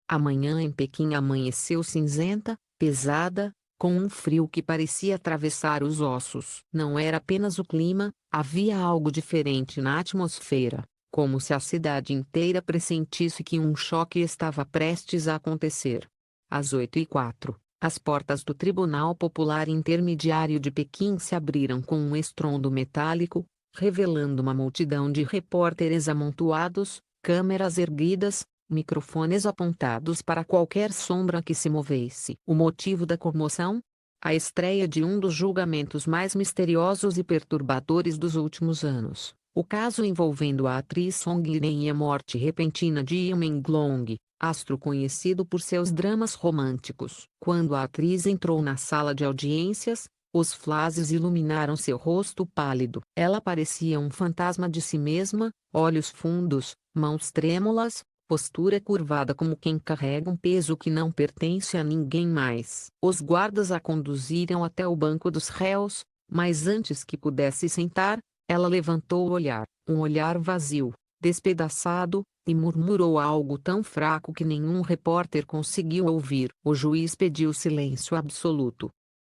A manhã em Pequim amanheceu cinzenta, pesada, com um frio que parecia atravessar os ossos. Não era apenas o clima, havia algo diferente na atmosfera, como se a cidade inteira pressentisse que um choque estava prestes a acontecer. Às 8h04, as portas do Tribunal Popular Intermediário de Pequim se abriram com um estrondo metálico, revelando uma multidão de repórteres amontoados, câmeras erguidas, microfones apontados para qualquer sombra que se movesse. O motivo da comoção? A estreia de um dos julgamentos mais misteriosos e perturbadores dos últimos anos. O caso envolvendo a atriz Song Lin e a morte repentina de Lee Meng-long, astro conhecido por seus dramas românticos. Quando a atriz entrou na sala de audiências, os flashes iluminaram seu rosto pálido. Ela parecia um fantasma de si mesma, olhos fundos, mãos trêmulas, postura curvada como quem carrega um peso que não pertence a ninguém mais. Os guardas a conduziram até o banco dos réus, mas antes que pudesse sentar, ela levantou o olhar, um olhar vazio, despedaçado, e murmurou algo tão fraco que nenhum repórter conseguiu ouvir. O juiz pediu silêncio absoluto.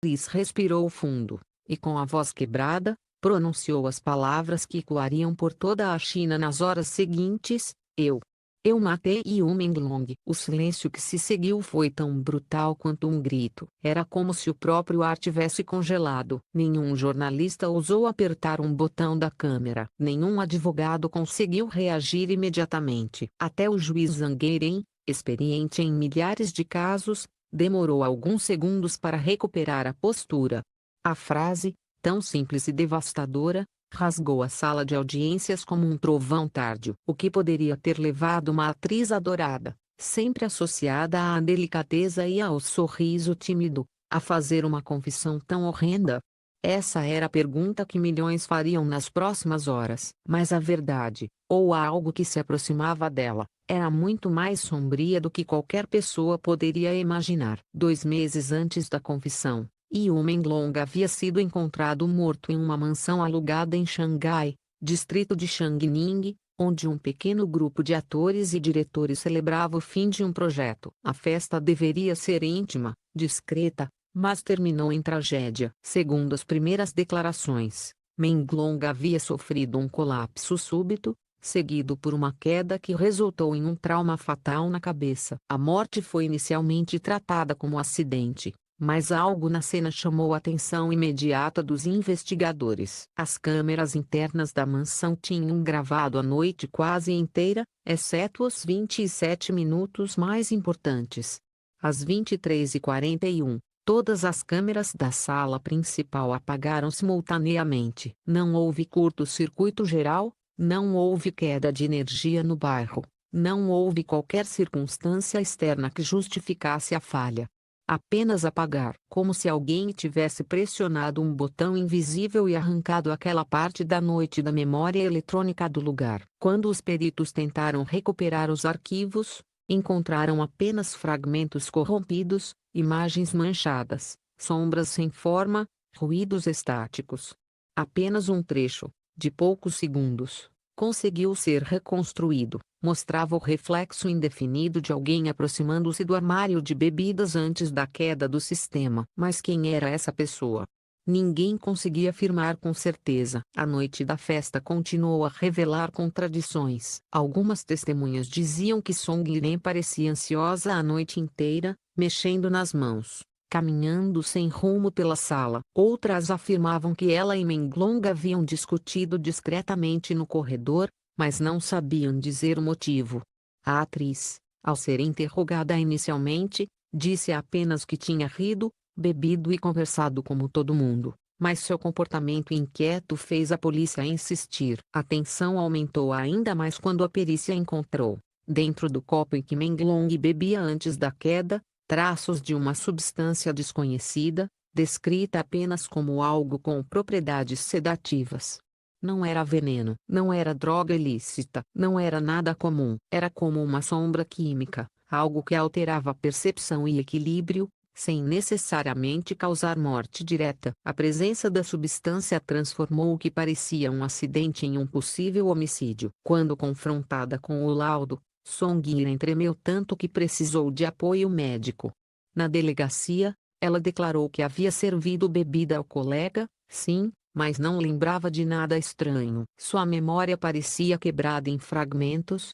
Liz respirou fundo, e com a voz quebrada, pronunciou as palavras que ecoariam por toda a China nas horas seguintes: Eu matei Yu Menglong. O silêncio que se seguiu foi tão brutal quanto um grito. Era como se o próprio ar tivesse congelado. Nenhum jornalista ousou apertar um botão da câmera. Nenhum advogado conseguiu reagir imediatamente. Até o juiz Zhang Yiren, experiente em milhares de casos, demorou alguns segundos para recuperar a postura. A frase, tão simples e devastadora, rasgou a sala de audiências como um trovão tardio. O que poderia ter levado uma atriz adorada, sempre associada à delicadeza e ao sorriso tímido, a fazer uma confissão tão horrenda? Essa era a pergunta que milhões fariam nas próximas horas. Mas a verdade, ou algo que se aproximava dela, era muito mais sombria do que qualquer pessoa poderia imaginar. 2 meses antes da confissão, Yu Menglong havia sido encontrado morto em uma mansão alugada em Xangai, distrito de Changning, onde um pequeno grupo de atores e diretores celebrava o fim de um projeto. A festa deveria ser íntima, discreta, mas terminou em tragédia. Segundo as primeiras declarações, Menglong havia sofrido um colapso súbito, seguido por uma queda que resultou em um trauma fatal na cabeça. A morte foi inicialmente tratada como acidente, mas algo na cena chamou a atenção imediata dos investigadores. As câmeras internas da mansão tinham gravado a noite quase inteira, exceto os 27 minutos mais importantes. Às 23h41, todas as câmeras da sala principal apagaram simultaneamente. Não houve curto-circuito geral, não houve queda de energia no bairro, não houve qualquer circunstância externa que justificasse a falha. Apenas apagar, como se alguém tivesse pressionado um botão invisível e arrancado aquela parte da noite da memória eletrônica do lugar. Quando os peritos tentaram recuperar os arquivos, encontraram apenas fragmentos corrompidos, imagens manchadas, sombras sem forma, ruídos estáticos. Apenas um trecho, de poucos segundos, conseguiu ser reconstruído. Mostrava o reflexo indefinido de alguém aproximando-se do armário de bebidas antes da queda do sistema. Mas quem era essa pessoa? Ninguém conseguia afirmar com certeza. A noite da festa continuou a revelar contradições. Algumas testemunhas diziam que Song Lin parecia ansiosa a noite inteira, mexendo nas mãos, caminhando sem rumo pela sala. Outras afirmavam que ela e Menglong haviam discutido discretamente no corredor, mas não sabiam dizer o motivo. A atriz, ao ser interrogada inicialmente, disse apenas que tinha rido, bebido e conversado como todo mundo, mas seu comportamento inquieto fez a polícia insistir. A tensão aumentou ainda mais quando a perícia encontrou, dentro do copo em que Menglong bebia antes da queda, traços de uma substância desconhecida, descrita apenas como algo com propriedades sedativas. Não era veneno, não era droga ilícita, não era nada comum. Era como uma sombra química, algo que alterava a percepção e equilíbrio, sem necessariamente causar morte direta. A presença da substância transformou o que parecia um acidente em um possível homicídio. Quando confrontada com o laudo, Song Yiren tremeu tanto que precisou de apoio médico. Na delegacia, ela declarou que havia servido bebida ao colega, sim, mas não lembrava de nada estranho. Sua memória parecia quebrada em fragmentos,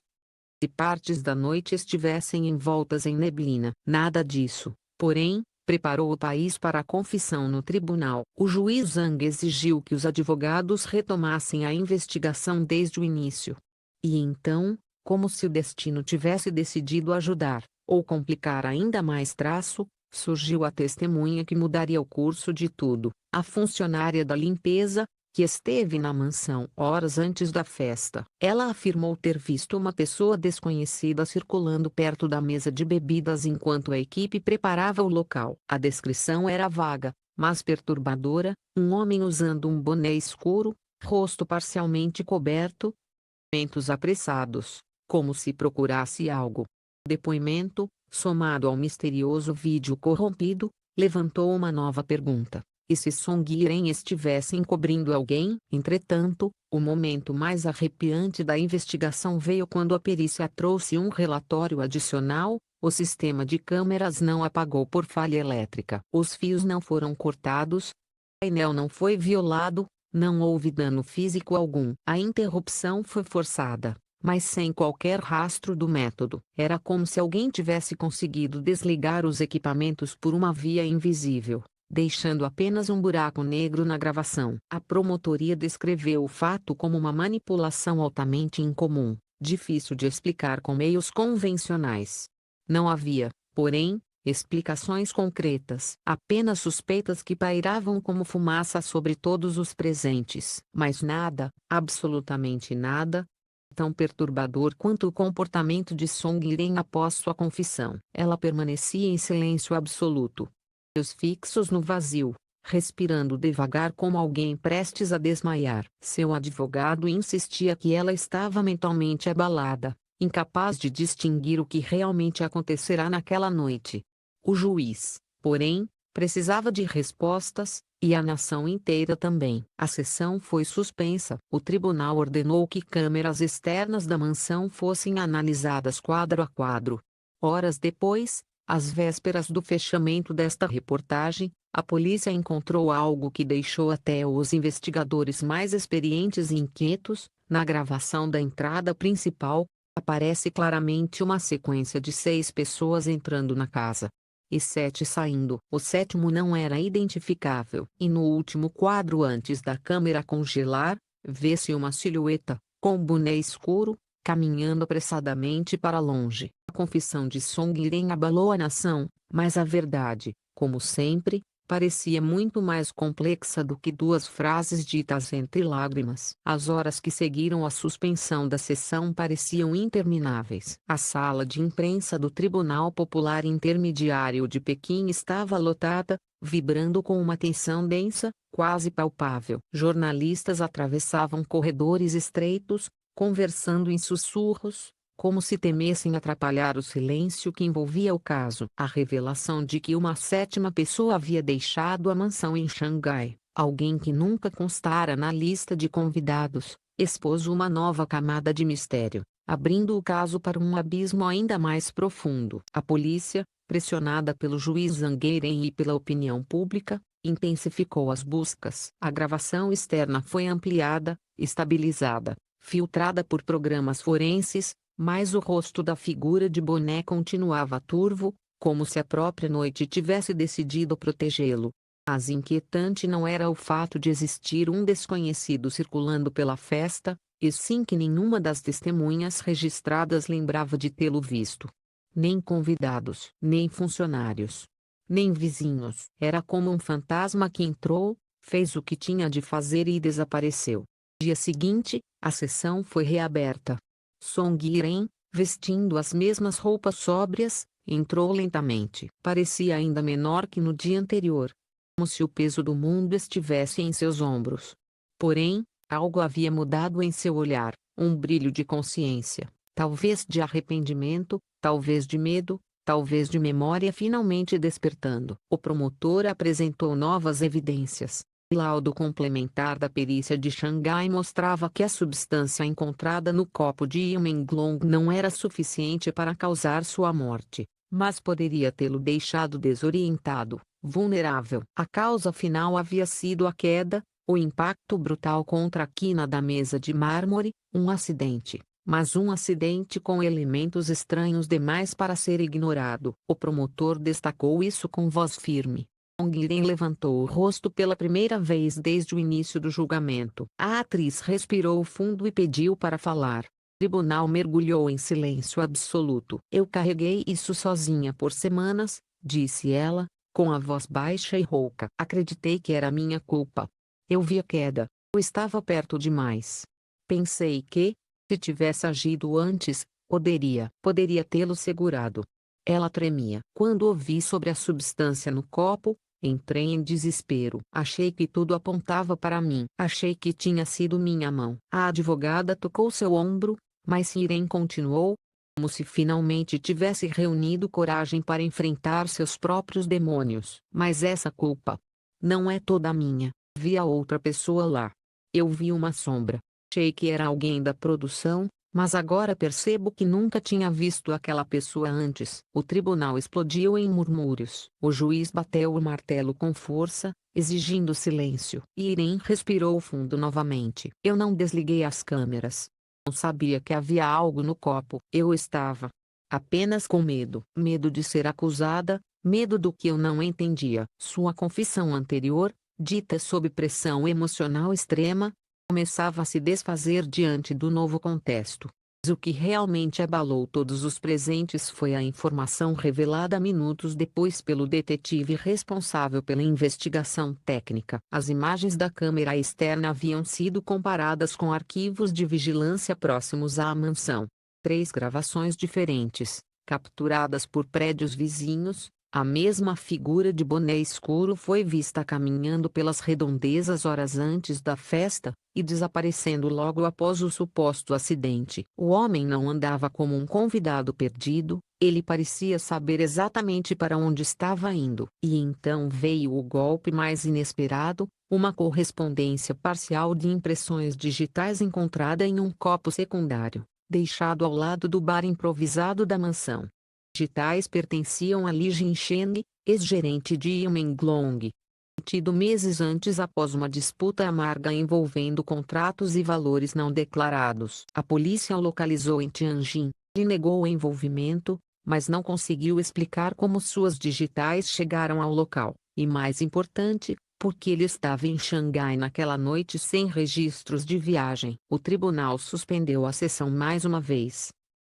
e partes da noite estivessem envoltas em neblina. Nada disso, porém, preparou o país para a confissão no tribunal. O juiz Zhang exigiu que os advogados retomassem a investigação desde o início. E então, como se o destino tivesse decidido ajudar, ou complicar ainda mais surgiu a testemunha que mudaria o curso de tudo. A funcionária da limpeza, que esteve na mansão horas antes da festa. Ela afirmou ter visto uma pessoa desconhecida circulando perto da mesa de bebidas enquanto a equipe preparava o local. A descrição era vaga, mas perturbadora: um homem usando um boné escuro, rosto parcialmente coberto, movimentos apressados, como se procurasse algo. O depoimento, somado ao misterioso vídeo corrompido, levantou uma nova pergunta. E se Song Yiren estivesse encobrindo alguém? Entretanto, o momento mais arrepiante da investigação veio quando a perícia trouxe um relatório adicional: o sistema de câmeras não apagou por falha elétrica. Os fios não foram cortados, o painel não foi violado, não houve dano físico algum. A interrupção foi forçada, mas sem qualquer rastro do método. Era como se alguém tivesse conseguido desligar os equipamentos por uma via invisível, deixando apenas um buraco negro na gravação. A promotoria descreveu o fato como uma manipulação altamente incomum, difícil de explicar com meios convencionais. Não havia, porém, explicações concretas, apenas suspeitas que pairavam como fumaça sobre todos os presentes. Mas nada, absolutamente nada, tão perturbador quanto o comportamento de Song Yiren após sua confissão. Ela permanecia em silêncio absoluto, olhos fixos no vazio, respirando devagar como alguém prestes a desmaiar. Seu advogado insistia que ela estava mentalmente abalada, incapaz de distinguir o que realmente acontecerá naquela noite. O juiz, porém, precisava de respostas, e a nação inteira também. A sessão foi suspensa. O tribunal ordenou que câmeras externas da mansão fossem analisadas quadro a quadro. Horas depois, às vésperas do fechamento desta reportagem, a polícia encontrou algo que deixou até os investigadores mais experientes inquietos. Na gravação da entrada principal, aparece claramente uma sequência de 6 pessoas entrando na casa e 7 saindo. O sétimo não era identificável. E no último quadro antes da câmera congelar, vê-se uma silhueta, com boné escuro, caminhando apressadamente para longe. A confissão de Song Yiren abalou a nação, mas a verdade, como sempre, parecia muito mais complexa do que 2 frases ditas entre lágrimas. As horas que seguiram a suspensão da sessão pareciam intermináveis. A sala de imprensa do Tribunal Popular Intermediário de Pequim estava lotada, vibrando com uma tensão densa, quase palpável. Jornalistas atravessavam corredores estreitos, conversando em sussurros, como se temessem atrapalhar o silêncio que envolvia o caso. A revelação de que uma 7ª pessoa havia deixado a mansão em Xangai, alguém que nunca constara na lista de convidados, expôs uma nova camada de mistério, abrindo o caso para um abismo ainda mais profundo. A polícia, pressionada pelo juiz Zhang Yiren e pela opinião pública, intensificou as buscas. A gravação externa foi ampliada, estabilizada, filtrada por programas forenses, mas o rosto da figura de boné continuava turvo, como se a própria noite tivesse decidido protegê-lo. Mas inquietante não era o fato de existir um desconhecido circulando pela festa, e sim que nenhuma das testemunhas registradas lembrava de tê-lo visto. Nem convidados, nem funcionários, nem vizinhos. Era como um fantasma que entrou, fez o que tinha de fazer e desapareceu. No dia seguinte, a sessão foi reaberta. Song Yiren, vestindo as mesmas roupas sóbrias, entrou lentamente. Parecia ainda menor que no dia anterior, como se o peso do mundo estivesse em seus ombros. Porém, algo havia mudado em seu olhar, um brilho de consciência, talvez de arrependimento, talvez de medo, talvez de memória finalmente despertando. O promotor apresentou novas evidências. O laudo complementar da perícia de Xangai mostrava que a substância encontrada no copo de Yimenglong não era suficiente para causar sua morte, mas poderia tê-lo deixado desorientado, vulnerável. A causa final havia sido a queda, o impacto brutal contra a quina da mesa de mármore, um acidente. Mas um acidente com elementos estranhos demais para ser ignorado. O promotor destacou isso com voz firme. Song Yiren levantou o rosto pela primeira vez desde o início do julgamento. A atriz respirou fundo e pediu para falar. O tribunal mergulhou em silêncio absoluto. Eu carreguei isso sozinha por semanas, disse ela, com a voz baixa e rouca. Acreditei que era minha culpa. Eu vi a queda. Eu estava perto demais. Pensei que, se tivesse agido antes, poderia tê-lo segurado. Ela tremia. Quando ouvi sobre a substância no copo, entrei em desespero. Achei que tudo apontava para mim. Achei que tinha sido minha mão. A advogada tocou seu ombro, mas Siren continuou, como se finalmente tivesse reunido coragem para enfrentar seus próprios demônios. Mas essa culpa não é toda minha. Vi a outra pessoa lá. Eu vi uma sombra. Achei que era alguém da produção, mas agora percebo que nunca tinha visto aquela pessoa antes. O tribunal explodiu em murmúrios. O juiz bateu o martelo com força, exigindo silêncio. Irene respirou fundo novamente. Eu não desliguei as câmeras. Não sabia que havia algo no copo. Eu estava apenas com medo. Medo de ser acusada, medo do que eu não entendia. Sua confissão anterior, dita sob pressão emocional extrema, começava a se desfazer diante do novo contexto. Mas o que realmente abalou todos os presentes foi a informação revelada minutos depois pelo detetive responsável pela investigação técnica. As imagens da câmera externa haviam sido comparadas com arquivos de vigilância próximos à mansão. 3 gravações diferentes, capturadas por prédios vizinhos. A mesma figura de boné escuro foi vista caminhando pelas redondezas horas antes da festa, e desaparecendo logo após o suposto acidente. O homem não andava como um convidado perdido, ele parecia saber exatamente para onde estava indo. E então veio o golpe mais inesperado, uma correspondência parcial de impressões digitais encontrada em um copo secundário, deixado ao lado do bar improvisado da mansão. Digitais pertenciam a Li Jincheng, ex-gerente de Yimenglong. Tido meses antes após uma disputa amarga envolvendo contratos e valores não declarados. A polícia o localizou em Tianjin. Ele negou o envolvimento, mas não conseguiu explicar como suas digitais chegaram ao local. E mais importante, porque ele estava em Xangai naquela noite sem registros de viagem. O tribunal suspendeu a sessão mais uma vez.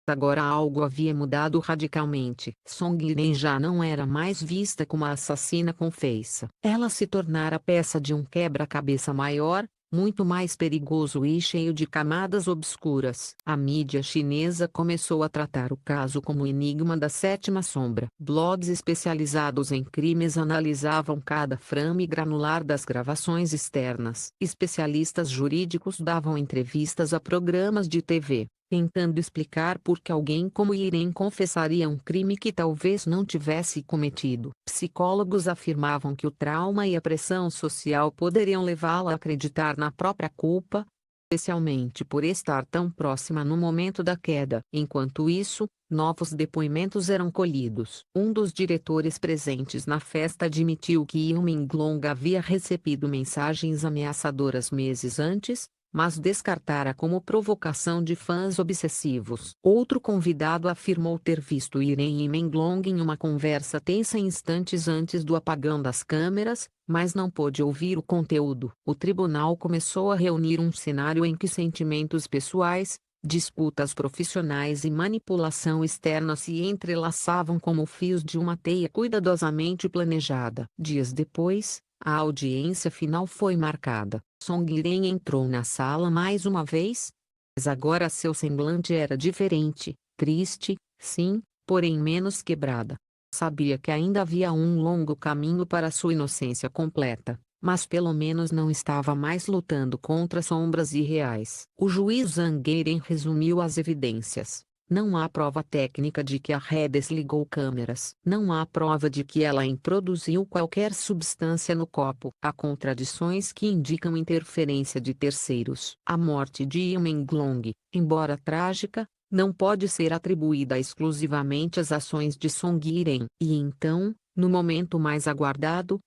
Agora algo havia mudado radicalmente. Song Yiren já não era mais vista como a assassina confessa. Ela se tornara peça de um quebra-cabeça maior, muito mais perigoso e cheio de camadas obscuras. A mídia chinesa começou a tratar o caso como o enigma da sétima sombra. Blogs especializados em crimes analisavam cada frame granular das gravações externas. Especialistas jurídicos davam entrevistas a programas de TV, tentando explicar por que alguém como Yiren confessaria um crime que talvez não tivesse cometido. Psicólogos afirmavam que o trauma e a pressão social poderiam levá-la a acreditar na própria culpa, especialmente por estar tão próxima no momento da queda. Enquanto isso, novos depoimentos eram colhidos. Um dos diretores presentes na festa admitiu que Yimenglong havia recebido mensagens ameaçadoras meses antes, mas descartara como provocação de fãs obsessivos. Outro convidado afirmou ter visto Yiren e Menglong em uma conversa tensa instantes antes do apagão das câmeras, mas não pôde ouvir o conteúdo. O tribunal começou a reunir um cenário em que sentimentos pessoais, disputas profissionais e manipulação externa se entrelaçavam como fios de uma teia cuidadosamente planejada. Dias depois, a audiência final foi marcada. Song Yiren entrou na sala mais uma vez, mas agora seu semblante era diferente, triste, sim, porém menos quebrada. Sabia que ainda havia um longo caminho para sua inocência completa, mas pelo menos não estava mais lutando contra sombras irreais. O juiz Zhang Yiren resumiu as evidências. Não há prova técnica de que a ré desligou câmeras. Não há prova de que ela introduziu qualquer substância no copo. Há contradições que indicam interferência de terceiros. A morte de Yimenglong, embora trágica, não pode ser atribuída exclusivamente às ações de Song Yiren. E então, no momento mais aguardado, o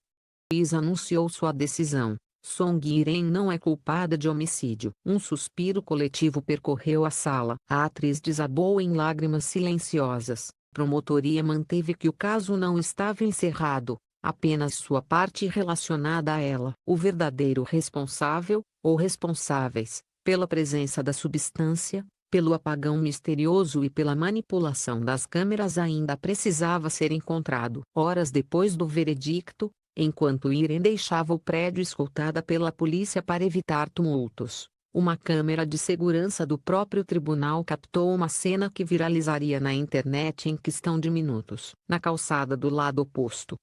juiz anunciou sua decisão. Song Yiren não é culpada de homicídio. Um suspiro coletivo percorreu a sala. A atriz desabou em lágrimas silenciosas. A promotoria manteve que o caso não estava encerrado, apenas sua parte relacionada a ela. O verdadeiro responsável, ou responsáveis, pela presença da substância, pelo apagão misterioso e pela manipulação das câmeras ainda precisava ser encontrado. Horas depois do veredicto, enquanto Irene deixava o prédio escoltada pela polícia para evitar tumultos, uma câmera de segurança do próprio tribunal captou uma cena que viralizaria na internet em questão de minutos. Na calçada do lado oposto,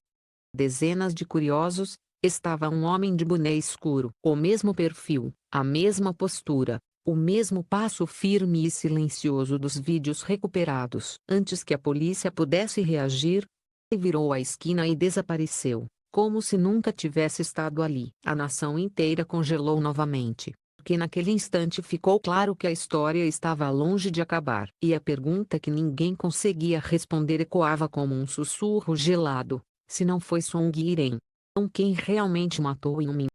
dezenas de curiosos, estava um homem de boné escuro. O mesmo perfil, a mesma postura, o mesmo passo firme e silencioso dos vídeos recuperados. Antes que a polícia pudesse reagir, ele virou a esquina e desapareceu, como se nunca tivesse estado ali. A nação inteira congelou novamente, porque naquele instante ficou claro que a história estava longe de acabar. E a pergunta que ninguém conseguia responder ecoava como um sussurro gelado: se não foi Song Yiren, então quem realmente matou Yumin?